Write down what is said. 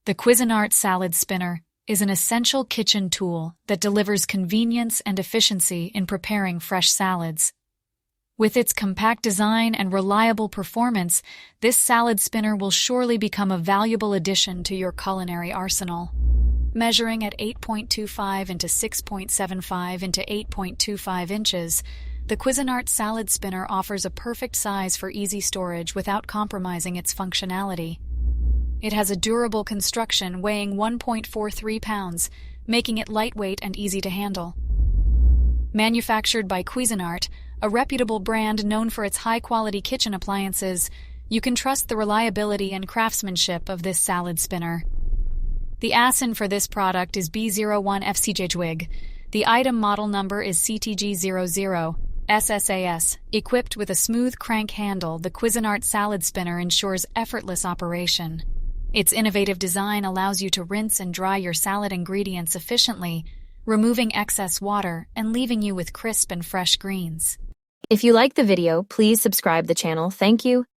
The Cuisinart salad spinner is an essential kitchen tool that delivers convenience and efficiency in preparing fresh salads. With its compact design and reliable performance, this salad spinner will surely become a valuable addition to your culinary arsenal. Measuring at 8.25 into 6.75 into 8.25 inches, the Cuisinart salad spinner offers a perfect size for easy storage without compromising its functionality. It has a durable construction weighing 1.43 pounds, making it lightweight and easy to handle. Manufactured by Cuisinart, a reputable brand known for its high-quality kitchen appliances, you can trust the reliability and craftsmanship of this salad spinner. The ASIN for this product is B01FCJWIG. The item model number is CTG00 SSAS. Equipped with a smooth crank handle, the Cuisinart salad spinner ensures effortless operation. Its innovative design allows you to rinse and dry your salad ingredients efficiently, removing excess water and leaving you with crisp and fresh greens. If you like the video, please subscribe the channel. Thank you.